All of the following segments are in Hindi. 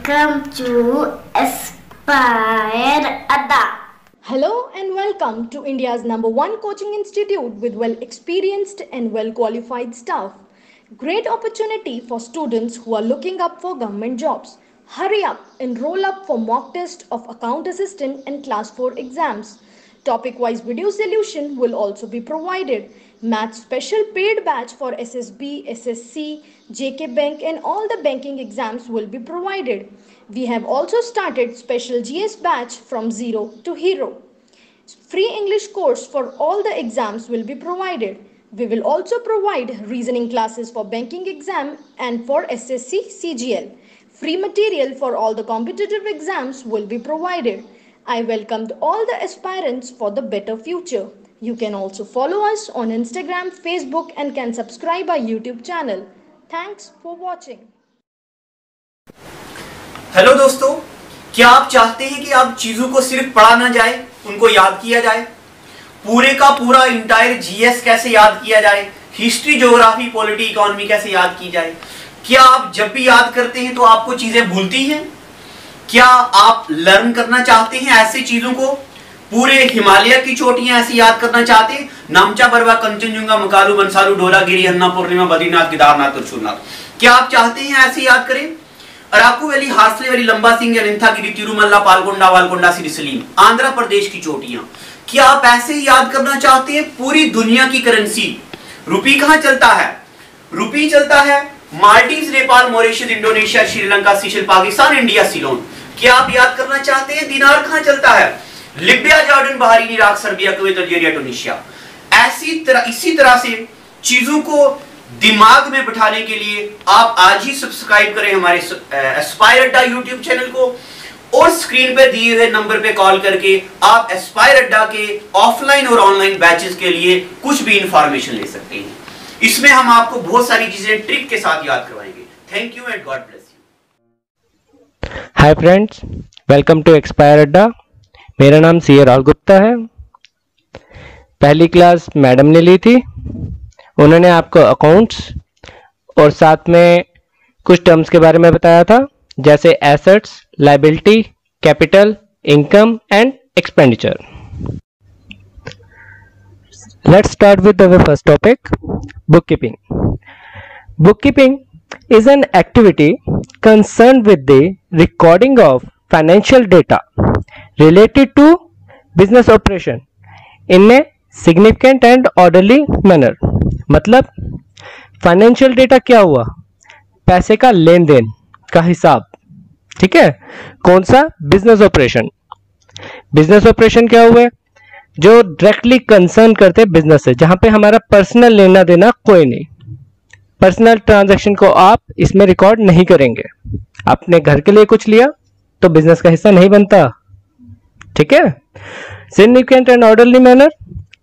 Welcome to Aspire Ada. Hello and welcome to India's #1 coaching institute with well-experienced and well-qualified staff. Great opportunity for students who are looking up for government jobs. Hurry up, enroll up for mock test of account assistant and class 4 exams. Topic-wise video solution will also be provided. Math special paid batch for SSB, SSC, JK Bank and all the banking exams will be provided. We have also started special GS batch from zero to hero. Free English course for all the exams will be provided. We will also provide reasoning classes for banking exam and for SSC CGL. Free material for all the competitive exams will be provided. I welcomed all the aspirants for the better future. You can also follow us on Instagram, Facebook and can subscribe our YouTube channel. Thanks for watching. Hello दोस्तों, क्या आप चाहते हैं कि आप चीजों को सिर्फ पढ़ा ना जाए, उनको याद किया जाए? पूरे का पूरा इंटायर जीएस कैसे याद किया जाए, हिस्ट्री, ज्योग्राफी, पॉलिटी, इकोनॉमी कैसे याद की जाए? क्या आप जब भी याद करते हैं तो आपको चीजें भूलती हैं? क्या आप लर्न करना चाहते हैं ऐसी चीजों को? पूरे हिमालय की चोटियां ऐसे याद करना चाहते हैं? नामचा, बरवा, कंचनजुंगा, मकालू, बंसालू, ढोलागिरी, हन्ना, पूर्णिमा, बद्रीनाथ, केदारनाथ और शुरनाथ, क्या आप चाहते हैं ऐसे याद करें? अराकू वैली, हार्सले वैली, लंबा सिंह, अनंथागिरी, तिरुमल्ला, पालकोंडा, वालकोंडा, सिरिसलीम, आंध्र प्रदेश की चोटियां, क्या आप ऐसे ही याद करना चाहते हैं? पूरी दुनिया की करेंसी, रुपी कहां चलता है? रुपी चलता है Maldives, Nepal, Mauritius, Indonesia, Sri Lanka, seashell, Pakistan, India, Ceylon. क्या आप याद करना चाहते हैं दिनार कहां चलता है? Libya, Jordan, Bahrain, Iraq, Serbia, Kuwait, Algeria, Tunisia. इसी तरह से चीजों को दिमाग में बिठाने के लिए आप आज ही सब्सक्राइब करें हमारे एस्पायर अड्डा यूट्यूब चैनल को, और स्क्रीन पे दिए हुए नंबर पे कॉल करके आप एस्पायर अड्डा के ऑफलाइन और ऑनलाइन बैचेस के लिए कुछ भी इंफॉर्मेशन ले सकते हैं। इसमें हम आपको बहुत सारी चीजें ट्रिक के साथ याद करवाएंगे। Thank you and God bless you. Hi friends, welcome to Aspire Adda. मेरा नाम सी राहुल गुप्ता है। पहली क्लास मैडम ने ली थी, उन्होंने आपको अकाउंट्स और साथ में कुछ टर्म्स के बारे में बताया था, जैसे assets, liability, capital, income and expenditure. Let's start with our first topic, bookkeeping. Bookkeeping is an activity concerned with the recording of financial data related to business operation in a significant and orderly manner. मतलब फाइनेंशियल डेटा क्या हुआ? पैसे का लेन देन का हिसाब, ठीक है? कौन सा? Business operation. बिजनेस ऑपरेशन क्या हुआ? जो डायरेक्टली कंसर्न करते बिजनेस से, जहां पे हमारा पर्सनल लेना देना कोई नहीं। पर्सनल ट्रांजैक्शन को आप इसमें रिकॉर्ड नहीं करेंगे। आपने घर के लिए कुछ लिया तो बिजनेस का हिस्सा नहीं बनता, ठीक है? सिग्निफिकेंट एंड ऑर्डरली मैनर,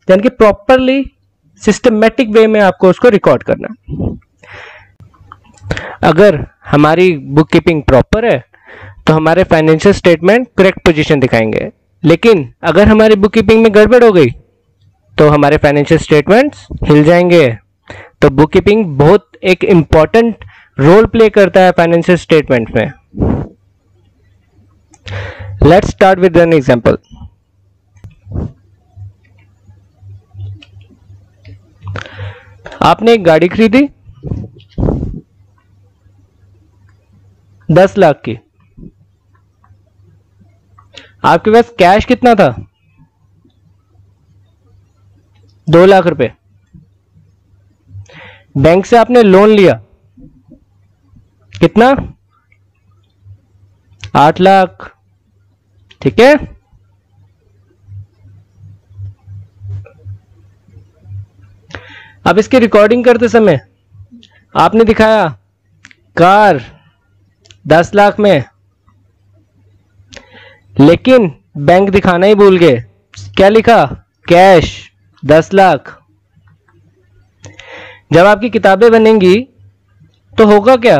यानी कि प्रॉपरली सिस्टमेटिक वे में आपको उसको रिकॉर्ड करना। अगर हमारी बुक कीपिंग प्रॉपर है तो हमारे फाइनेंशियल स्टेटमेंट करेक्ट पोजीशन दिखाएंगे, लेकिन अगर हमारी बुक कीपिंग में गड़बड़ हो गई तो हमारे फाइनेंशियल स्टेटमेंट्स हिल जाएंगे। तो बुक कीपिंग बहुत एक इंपॉर्टेंट रोल प्ले करता है फाइनेंशियल स्टेटमेंट में। Let's start with an example. आपने एक गाड़ी खरीदी 10 लाख की। आपके पास कैश कितना था? 2 लाख रुपए। बैंक से आपने लोन लिया, कितना? 8 लाख, ठीक है? अब इसकी रिकॉर्डिंग करते समय आपने दिखाया कार 10 लाख में, लेकिन बैंक दिखाना ही भूल गए। क्या लिखा? कैश 10 लाख। जब आपकी किताबें बनेंगी तो होगा क्या?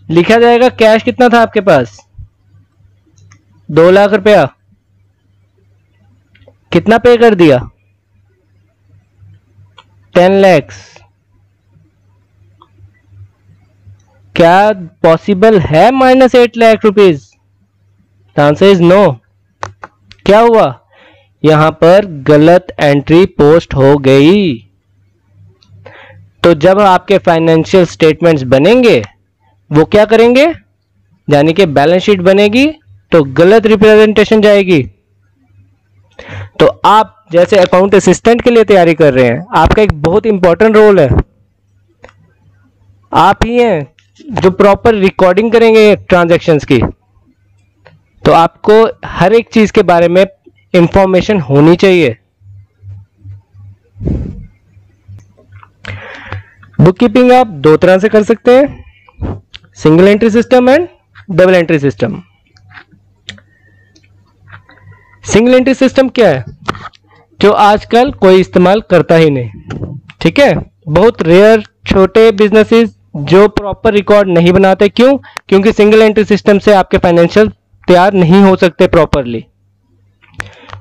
लिखा जाएगा कैश कितना था आपके पास? 2 लाख रुपया। कितना पे कर दिया? 10 lakhs। क्या पॉसिबल है -8 lakh rupees? The answer is no. क्या हुआ? यहां पर गलत एंट्री पोस्ट हो गई। तो जब आपके फाइनेंशियल स्टेटमेंट्स बनेंगे वो क्या करेंगे, यानी कि बैलेंस शीट बनेगी तो गलत रिप्रेजेंटेशन जाएगी। तो आप जैसे अकाउंट असिस्टेंट के लिए तैयारी कर रहे हैं, आपका एक बहुत इंपॉर्टेंट रोल है। आप ही हैं जो प्रॉपर रिकॉर्डिंग करेंगे ट्रांजैक्शंस की। तो आपको हर एक चीज के बारे में इंफॉर्मेशन होनी चाहिए। बुक कीपिंग आप दो तरह से कर सकते हैं, single entry system and double entry system. Single entry system क्या है? जो आजकल कोई इस्तेमाल करता ही नहीं। ठीक है, बहुत रेयर छोटे बिजनेसेस जो प्रॉपर रिकॉर्ड नहीं बनाते। क्यों? क्योंकि सिंगल एंट्री सिस्टम से आपके फाइनेंशियल तैयार नहीं हो सकते प्रॉपरली।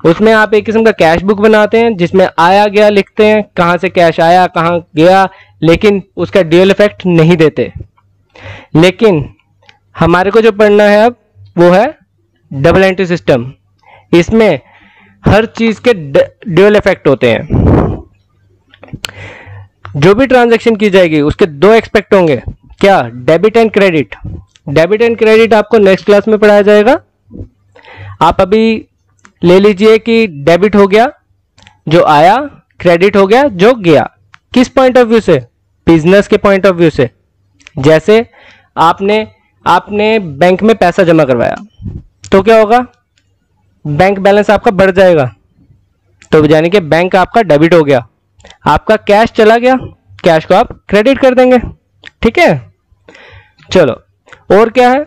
उसमें आप एक किस्म का कैश बुक बनाते हैं जिसमें आया गया लिखते हैं, कहां से कैश आया कहां गया, लेकिन उसका ड्यूअल इफेक्ट नहीं देते। लेकिन हमारे को जो पढ़ना है अब वो है डबल एंट्री सिस्टम। इसमें हर चीज के ड्यूअल इफेक्ट होते हैं। जो भी ट्रांजैक्शन की जाएगी उसके दो एक्सपेक्ट होंगे। क्या? Debit and credit. Debit and credit आपको नेक्स्ट क्लास में पढ़ाया जाएगा। आप अभी ले लीजिए कि डेबिट हो गया जो आया, क्रेडिट हो गया जो गया। किस पॉइंट ऑफ व्यू से? बिजनेस के पॉइंट ऑफ व्यू से। जैसे आपने बैंक में पैसा जमा करवाया तो क्या होगा? बैंक बैलेंस आपका बढ़ जाएगा, तो यानी कि बैंक आपका डेबिट हो गया। आपका कैश चला गया, कैश को आप क्रेडिट कर देंगे। ठीक है, चलो और क्या है?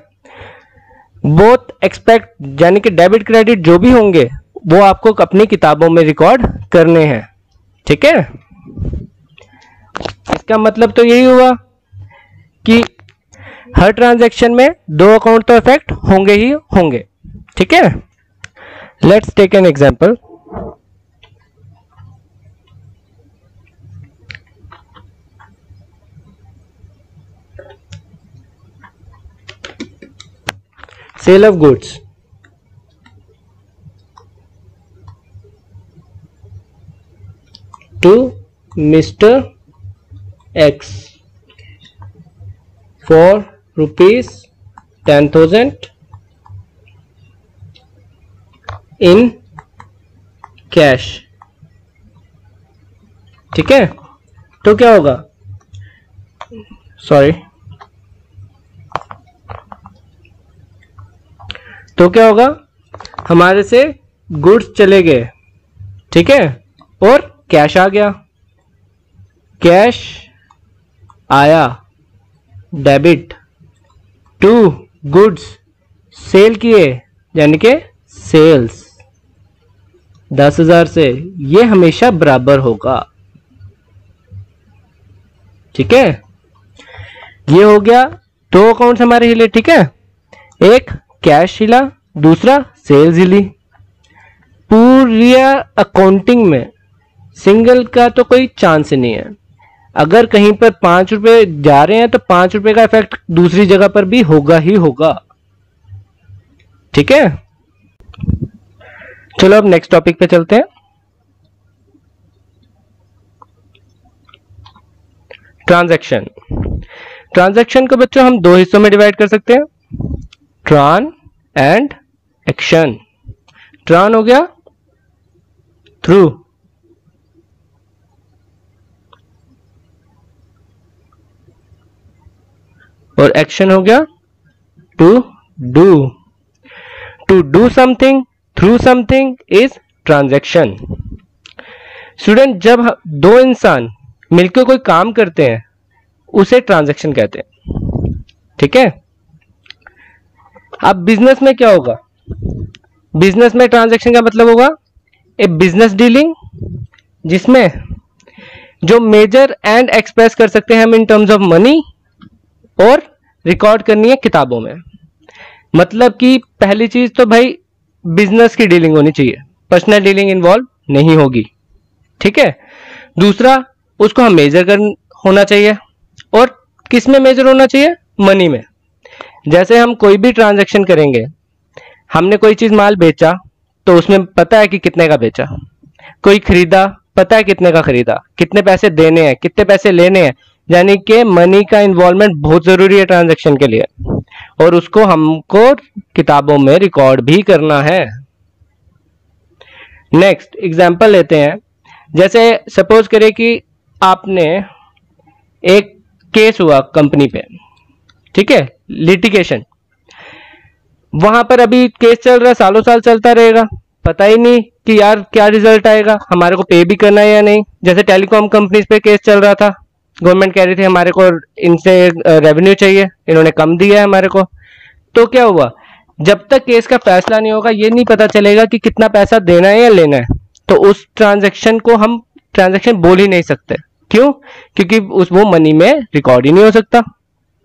बोथ एक्सपेक्ट, यानी कि डेबिट क्रेडिट जो भी होंगे वो आपको अपनी किताबों में रिकॉर्ड करने हैं। ठीक है, इसका मतलब तो यही हुआ कि हर ट्रांजैक्शन में दो अकाउंट तो इफेक्ट होंगे ही होंगे। ठीक है, let's take an example. Sale of goods. To mister X for ₹10,000 in cash. ठीक है, तो क्या होगा? सॉरी, तो क्या होगा? हमारे से गुड्स चले गए, ठीक है, और कैश आ गया। कैश आया, डेबिट टू गुड्स सेल किए, यानी कि सेल्स 10,000 से, ये हमेशा बराबर होगा। ठीक है, ये हो गया दो अकाउंट्स हमारे हिले। ठीक है, एक कैश हिला, दूसरा सेल्स हिली। पूरी अकाउंटिंग में सिंगल का तो कोई चांस ही नहीं है। अगर कहीं पर 5 रुपए जा रहे हैं तो 5 रुपए का इफेक्ट दूसरी जगह पर भी होगा ही होगा। ठीक है, चलो अब नेक्स्ट टॉपिक पे चलते हैं। ट्रांजैक्शन। ट्रांजैक्शन को बच्चों हम दो हिस्सों में डिवाइड कर सकते हैं, ट्रान एंड एक्शन। ट्रान हो गया थ्रू, और एक्शन हो गया to do. To do something through something is transaction. Student, जब दो इंसान मिलकर कोई काम करते हैं उसे ट्रांजैक्शन कहते हैं। ठीक है, अब बिजनेस में क्या होगा? बिजनेस में ट्रांजैक्शन का मतलब होगा ए बिजनेस डीलिंग, जिसमें जो मेजर एंड एक्सप्रेस कर सकते हैं हम इन टर्म्स ऑफ मनी, और रिकॉर्ड करनी है किताबों में। मतलब कि पहली चीज तो भाई बिजनेस की डीलिंग होनी चाहिए, पर्सनल डीलिंग इन्वॉल्व नहीं होगी। ठीक है, दूसरा उसको हम मेजर कर होना चाहिए, और किस में मेजर होना चाहिए? मनी में। जैसे हम कोई भी ट्रांजैक्शन करेंगे, हमने कोई चीज माल बेचा तो उसमें पता है कि कितने का बेचा, कोई खरीदा पता है कितने का खरीदा, कितने पैसे देने हैं, कितने पैसे लेने हैं, यानी कि मनी का इन्वॉल्वमेंट बहुत जरूरी है ट्रांजैक्शन के लिए, और उसको हमको किताबों में रिकॉर्ड भी करना है। नेक्स्ट एग्जांपल लेते हैं। जैसे सपोज करें कि आपने एक केस हुआ कंपनी पे, ठीक है, लिटिगेशन, वहां पर अभी केस चल रहा है, सालों साल चलता रहेगा, पता ही नहीं कि यार क्या रिजल्ट आएगा, हमारे को पे भी करना है या नहीं। जैसे टेलीकॉम कंपनीज पे केस चल रहा था, गवर्नमेंट कह रही थी हमारे को इनसे रेवेन्यू चाहिए, इन्होंने कम दिया है हमारे को। तो क्या हुआ, जब तक केस का फैसला नहीं होगा ये नहीं पता चलेगा कि कितना पैसा देना है या लेना है, तो उस ट्रांजैक्शन को हम ट्रांजैक्शन बोल ही नहीं सकते। क्यों? क्योंकि वो मनी में रिकॉर्ड ही नहीं हो सकता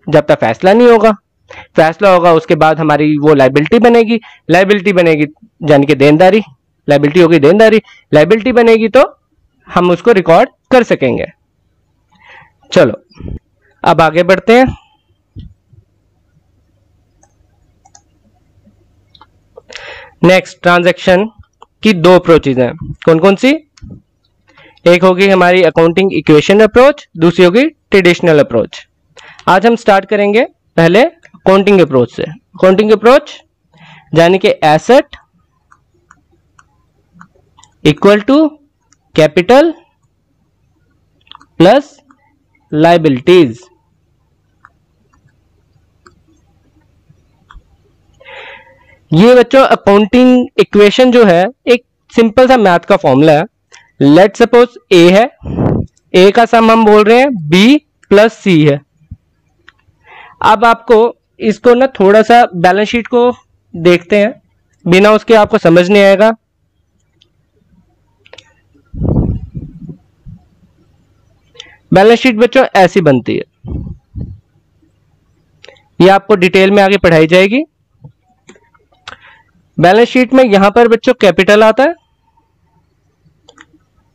जब तक फैसला नहीं होगा। फैसला होगा उसके बाद हमारी वो लाइबिलिटी बनेगी, लाइबिलिटी बनेगी यानी कि देनदारी, लाइबिलिटी होगी देनदारी, लाइबिलिटी बनेगी तो हम उसको रिकॉर्ड कर सकेंगे। चलो अब आगे बढ़ते हैं। नेक्स्ट, ट्रांजैक्शन की दो अप्रोचेज हैं। कौन कौन सी? एक होगी हमारी अकाउंटिंग इक्वेशन अप्रोच, दूसरी होगी ट्रेडिशनल अप्रोच। आज हम स्टार्ट करेंगे पहले अकाउंटिंग अप्रोच से। अकाउंटिंग अप्रोच यानी कि asset equal to capital plus liabilities. ये बच्चों अकाउंटिंग इक्वेशन जो है एक सिंपल सा मैथ का फॉर्मूला है। लेट सपोज ए है, ए का सम हम बोल रहे हैं बी प्लस सी है। अब आपको इसको ना थोड़ा सा बैलेंस शीट को देखते हैं, बिना उसके आपको समझ नहीं आएगा। बैलेंस शीट बच्चों ऐसी बनती है, ये आपको डिटेल में आगे पढ़ाई जाएगी। बैलेंस शीट में यहां पर बच्चों कैपिटल आता है,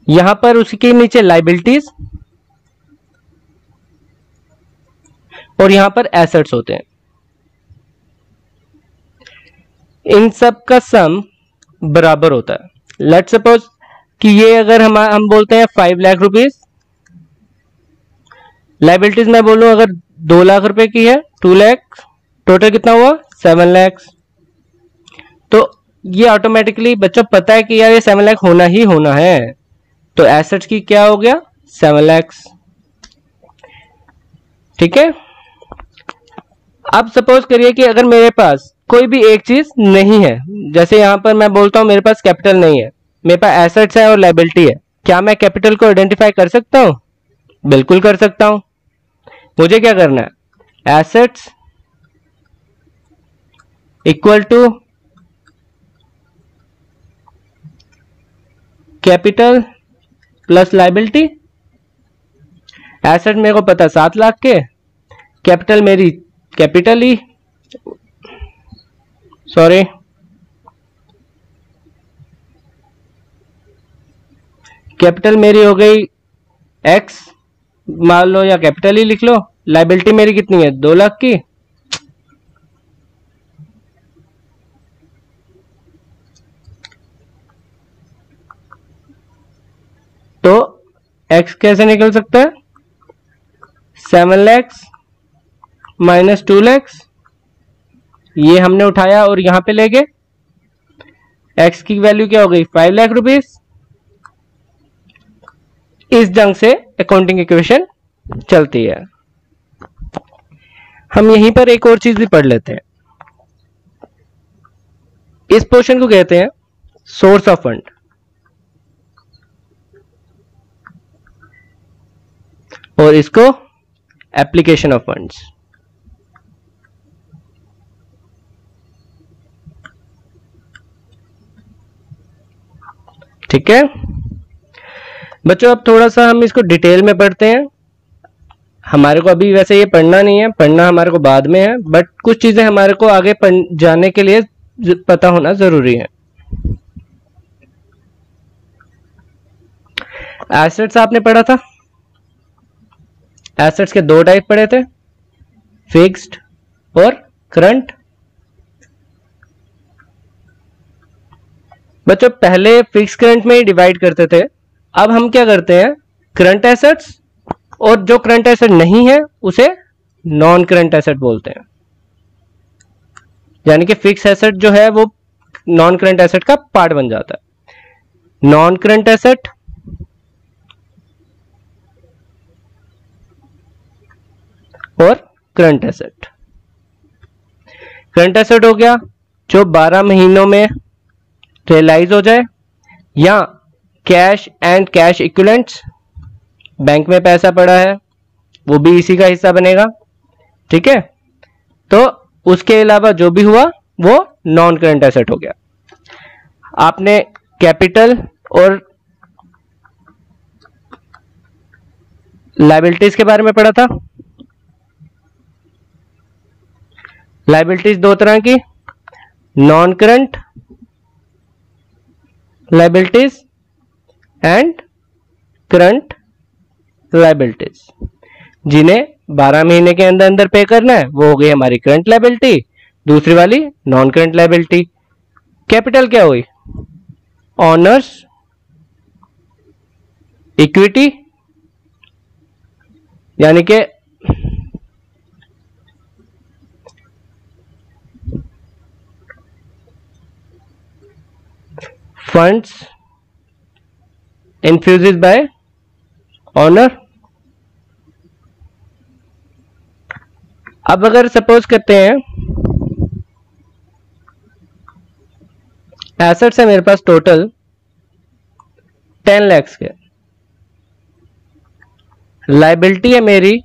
यहां पर उसके नीचे लाइबिलिटीज, और यहां पर एसेट्स होते हैं। इन सब का सम बराबर होता है। लेट सपोज कि ये अगर हम बोलते हैं 5 लाख रुपीस, लाइबिलिटीज मैं बोलूं अगर 2 लाख रुपए की है, 2 लाख, टोटल कितना हुआ 7 लाख। तो ये ऑटोमेटिकली बच्चों पता है कि यार ये 7 लाख होना ही होना है, तो एसेट्स की क्या हो गया 7 लाख। ठीक है। अब सपोज करिए कि अगर मेरे पास कोई भी एक चीज नहीं है, जैसे यहां पर मैं बोलता हूं मेरे पास कैपिटल नहीं है, मेरे पास एसेट्स है और लायबिलिटी है, क्या मैं कैपिटल को आइडेंटिफाई कर सकता हूं? बिल्कुल कर सकता हूं। मुझे क्या करना है, assets equal to capital plus liability. Asset मेरे को पता 7 लाख के, कैपिटल मेरी कैपिटल ही सॉरी कैपिटल मेरी हो गई एक्स मान लो, या कैपिटल ही लिख लो। लायबिलिटी मेरी कितनी है 2 लाख की, तो एक्स कैसे निकल सकता है 7 लाख माइनस 2 लाख, ये हमने उठाया और यहां पे ले गए। एक्स की वैल्यू क्या हो गई 5 लाख रुपीस। इस ढंग से अकाउंटिंग इक्वेशन चलती है। हम यहीं पर एक और चीज भी पढ़ लेते हैं। इस पोर्शन को कहते हैं सोर्स ऑफ फंड, और इसको एप्लीकेशन ऑफ फंड्स। ठीक है बच्चों, अब थोड़ा सा हम इसको डिटेल में पढ़ते हैं। हमारे को अभी वैसे ये पढ़ना नहीं है, पढ़ना हमारे को बाद में है, बट कुछ चीजें हमारे को आगे जाने के लिए पता होना जरूरी है। एसेट्स आपने पढ़ा था, एसेट्स के 2 टाइप पढ़े थे, फिक्स्ड और करंट। बच्चों पहले फिक्स करंट में ही डिवाइड करते थे, अब हम क्या करते हैं, करंट एसेट्स, और जो करंट एसेट नहीं है उसे नॉन करंट एसेट बोलते हैं। यानी कि फिक्स एसेट जो है वो नॉन करंट एसेट का पार्ट बन जाता है। नॉन करंट एसेट और करंट एसेट। करंट एसेट हो गया जो 12 महीनों में रियलाइज हो जाए, या cash and cash equivalents, bank में पैसा पड़ा है वो भी इसी का हिस्सा बनेगा। ठीक है, तो उसके अलावा जो भी हुआ वो नॉन करंट एसेट हो गया। आपने कैपिटल और लायबिलिटीज के बारे में पढ़ा था। लायबिलिटीज दो तरह की, non current liabilities and current liabilities. जिन्हें 12 महीने के अंदर अंदर पे करना है वो हो गई हमारी करंट लायबिलिटी, दूसरी वाली नॉन करंट लायबिलिटी। कैपिटल क्या हुई, ऑनर्स इक्विटी, यानी कि फंड्स इन्फ्यूजेस बाय ऑनर। अब अगर सपोज करते हैं एसेट्स है मेरे पास टोटल 10 लाख के, लायबिलिटी है मेरी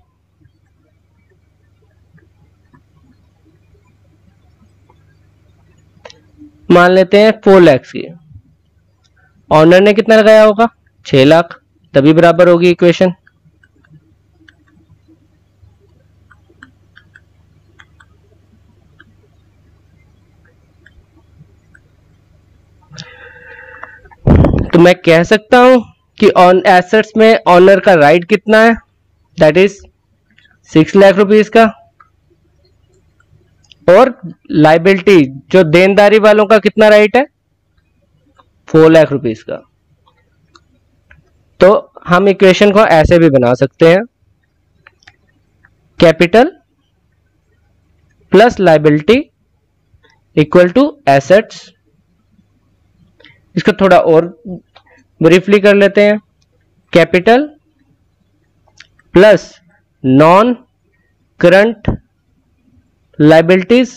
मान लेते हैं 4 लाख की, ऑनर ने कितना लगाया होगा 6 लाख, तभी बराबर होगी इक्वेशन। तो मैं कह सकता हूं कि ऑन एसेट्स में ऑनर का राइट कितना है, दैट इज 6 लाख रुपीस का, और लायबिलिटी जो देनदारी वालों का कितना राइट है 4 लाख रुपीस का। तो हम इक्वेशन को ऐसे भी बना सकते हैं, capital plus liability equal to assets. इसको थोड़ा और ब्रीफली कर लेते हैं, capital plus non current liabilities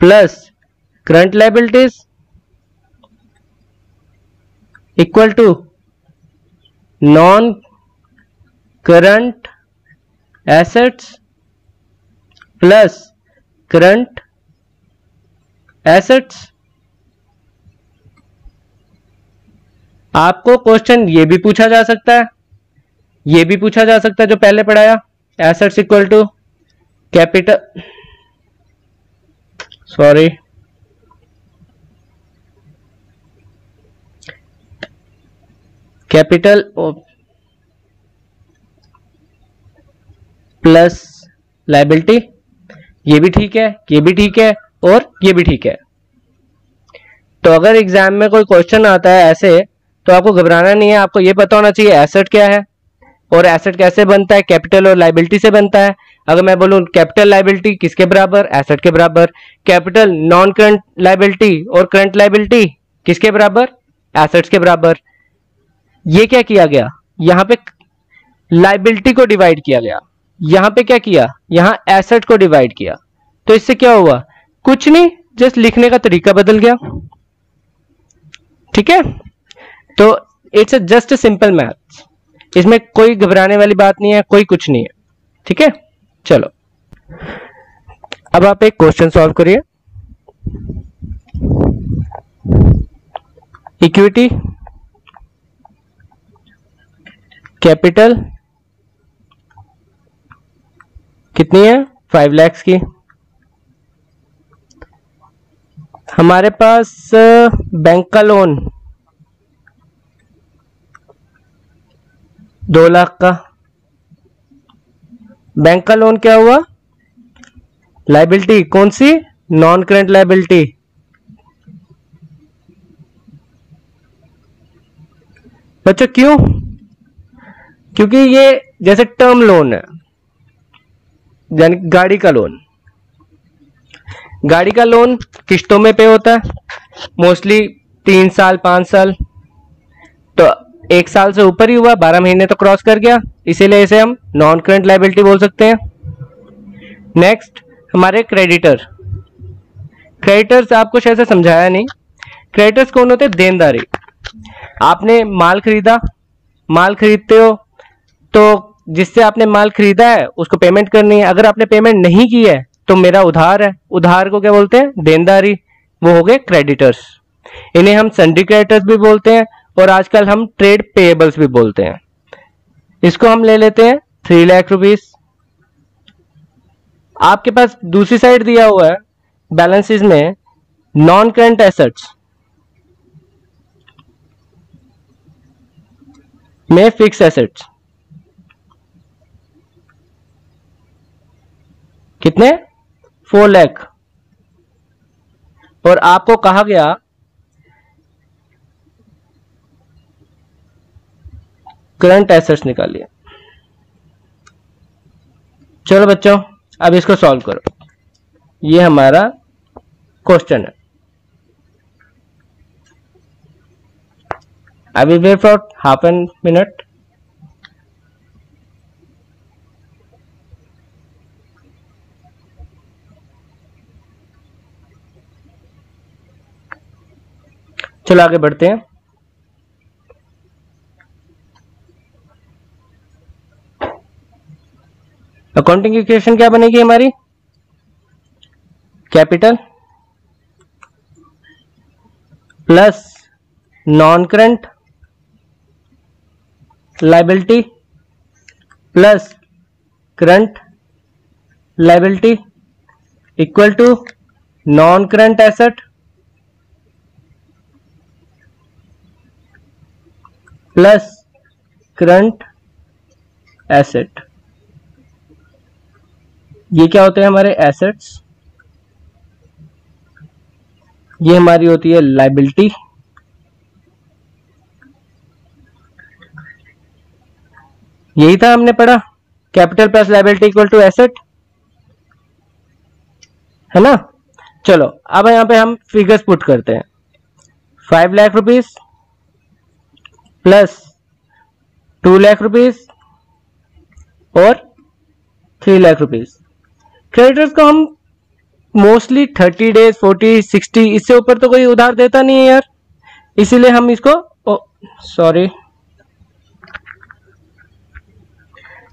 plus current liabilities equal to non current assets plus current assets. आपको क्वेश्चन ये भी पूछा जा सकता है, ये भी पूछा जा सकता है जो पहले पढ़ाया, assets equal to capital, sorry capital plus liability. ये भी ठीक है, ये भी ठीक है और ये भी ठीक है। तो अगर एग्जाम में कोई क्वेश्चन आता है ऐसे, तो आपको घबराना नहीं है, आपको ये पता होना चाहिए एसेट क्या है और एसेट कैसे बनता है, कैपिटल और लायबिलिटी से बनता है। अगर मैं बोलूं कैपिटल लायबिलिटी किसके बराबर, एसेट के बराबर, कैपिटल नॉन करंट लायबिलिटी और करंट लायबिलिटी किसके बराबर, एसेट्स के बराबर। ये क्या किया गया, यहां पे लायबिलिटी को डिवाइड किया गया, यहां पे क्या किया, यहां एसेट को डिवाइड किया। तो इससे क्या हुआ, कुछ नहीं, जस्ट लिखने का तरीका बदल गया। ठीक है, तो इट्स जस्ट सिंपल मैथ्स, इसमें कोई घबराने वाली बात नहीं है, कोई कुछ नहीं है। ठीक है, चलो अब आप एक क्वेश्चन सॉल्व करिए। इक्विटी कैपिटल कितनी है 5 लाख की, हमारे पास बैंक का लोन 2 लाख का, बैंक का लोन क्या हुआ? लायबिलिटी। कौन सी? Non current liability. बच्चों क्यों? क्योंकि ये जैसे टर्म लोन है, यानी गाड़ी का लोन। गाड़ी का लोन किस्तों में पे होता है, मोस्टली 3 साल 5 साल, तो 1 साल से ऊपर ही हुआ, 12 महीने तो क्रॉस कर गया, इसीलिए इसे हम नॉन करंट लायबिलिटी बोल सकते हैं। नेक्स्ट हमारे क्रेडिटर। क्रेडिटर्स आपको शायद से समझाया नहीं। क्रेडिटर्स कौन होते हैं? देनदारी। आपने माल खरीदा, माल खरीदते हो तो जिससे आपने माल खरीदा है उसको पेमेंट करनी है। अगर आपने पेमेंट नहीं की है तो मेरा उधार है, उधार को क्या बोलते हैं? देनदारी। वो हो गए क्रेडिटर्स। इन्हें हम सन्ड्री क्रेडिटर्स भी बोलते हैं और आजकल हम ट्रेड पेएबल्स भी बोलते हैं। इसको हम ले लेते हैं 3 लाख रुपीस। आपके पास दूसरी साइड दिया हुआ है बैलेंसेस में नॉन करंट एसेट्स में फिक्स एसेट्स। कितने? 4 लाख। और आपको कहा गया करंट एसेट्स निकालिए। चलो बच्चों अब इसको सॉल्व करो। ये हमारा क्वेश्चन है। I will wait for half a minute. चलो आगे बढ़ते हैं। अकाउंटिंग इक्वेशन क्या बनेगी हमारी? Capital plus non current liability plus current liability equal to non current asset plus current asset. ये क्या होते हैं हमारे एसेट्स, ये हमारी होती है लायबिलिटी, यही था हमने पढ़ा, capital plus liability equal to asset, है ना। चलो अब यहां पे हम फिगर्स पुट करते हैं। 5 lakh rupees plus 2 lakh rupees और 3 लाख रुपीस। क्रेडिटर्स को हम मोस्टली 30 डेज 40 60 इससे ऊपर तो कोई उधार देता नहीं है यार, इसीलिए हम इसको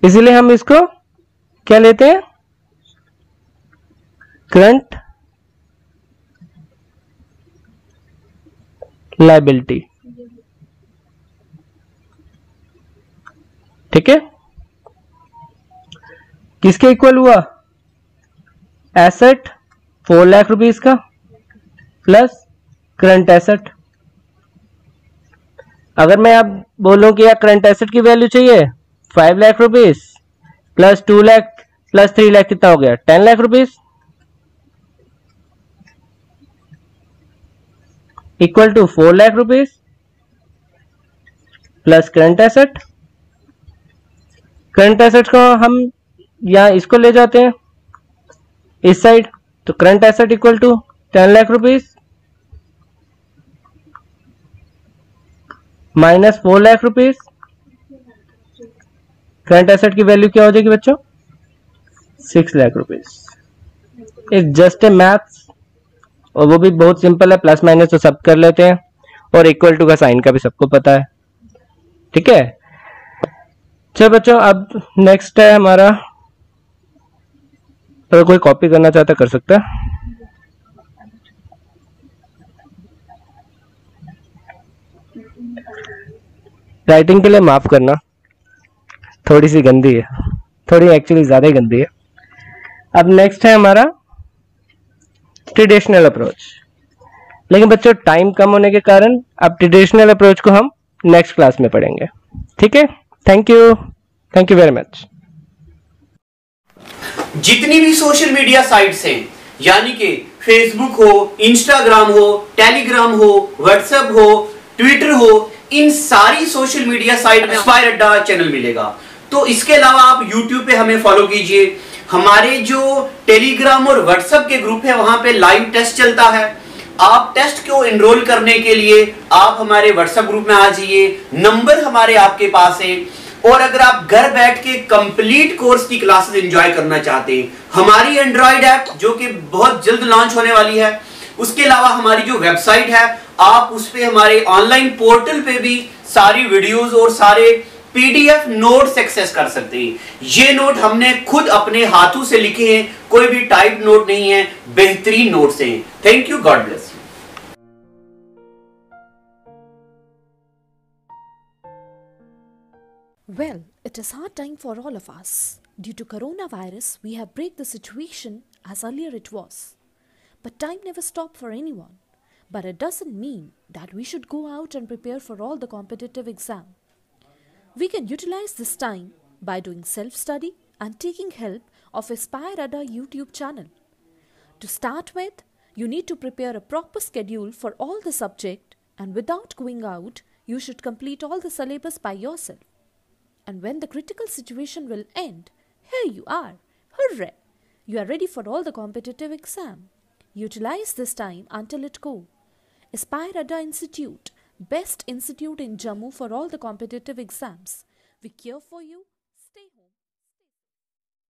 इसीलिए हम इसको क्या लेते हैं? Current liability. ठीक है, किसके इक्वल हुआ? एसेट 4 लाख रुपीस का प्लस करंट एसेट। अगर मैं अब बोलूं कि यार करंट एसेट की वैल्यू चाहिए 5 lakh rupees plus 2 lakh plus 3 lakh कितना हो गया? 10 lakh rupees equal to 4 lakh rupees plus current asset. Current asset को हम यहां इसको ले जाते हैं इस साइड, तो current asset equal to 10 lakh rupees minus 4 lakh rupees. Current asset की वैल्यू क्या हो जाएगी बच्चों? 6 lakh rupees. It's just a maths, और वो भी बहुत सिंपल है, प्लस माइनस तो सब कर लेते हैं और इक्वल टू का साइन का भी सबको पता है। ठीक है, चलो बच्चों अब नेक्स्ट है हमारा, अगर कोई कॉपी करना चाहता कर सकता है। राइटिंग के लिए माफ करना, थोड़ी सी गंदी है, थोड़ी एक्चुअली ज्यादा ही गंदी है। अब नेक्स्ट है हमारा ट्रेडिशनल अप्रोच, लेकिन बच्चों टाइम कम होने के कारण अब ट्रेडिशनल अप्रोच को हम नेक्स्ट क्लास में पढ़ेंगे। ठीक है, थैंक यू वेरी मच। जितनी भी सोशल मीडिया साइट्स हैं, यानी कि फेसबुक हो, इंस्टाग्राम हो, टेलीग्राम हो, व्हाट्सएप हो, ट्विटर हो, इन सारी सोशल मीडिया साइट में इंस्पायर अड्डा चैनल मिलेगा। तो इसके अलावा आप यूट्यूब पे हमें फॉलो कीजिए। हमारे जो टेलीग्राम और व्हाट्सएप के ग्रुप है वहां पे लाइव टेस्ट चलता है। आप टेस्ट को एनरोल करने के लिए आप हमारे व्हाट्सएप ग्रुप में आ जाइए, नंबर हमारे आपके पास है। और अगर आप घर बैठ के कंप्लीट कोर्स की क्लासेस एंजॉय करना चाहते हैं, हमारी एंड्रॉइड ऐप जो कि बहुत जल्द लॉन्च होने वाली है, उसके अलावा हमारी जो वेबसाइट है, आप उस पे हमारे ऑनलाइन पोर्टल पे भी सारी वीडियोस और सारे पीडीएफ नोट्स एक्सेस कर सकते हैं। ये नोट हमने खुद अपने हाथों से लिखे हैं, कोई भी टाइप नोट नहीं है, बेहतरीन नोट्स हैं। Thank you, God bless you. Well, it is hard time for all of us. Due to coronavirus, we have break the situation as earlier it was. But time never stopped for anyone. But it doesn't mean that we should go out and prepare for all the competitive exam. We can utilize this time by doing self-study and taking help of Aspire Ada YouTube channel. To start with, you need to prepare a proper schedule for all the subject, and without going out, you should complete all the syllabus by yourself. And when the critical situation will end, here you are. Hooray! You are ready for all the competitive exam. Utilize this time until it go. Aspire Ada Institute, best institute in Jammu for all the competitive exams. We care for you.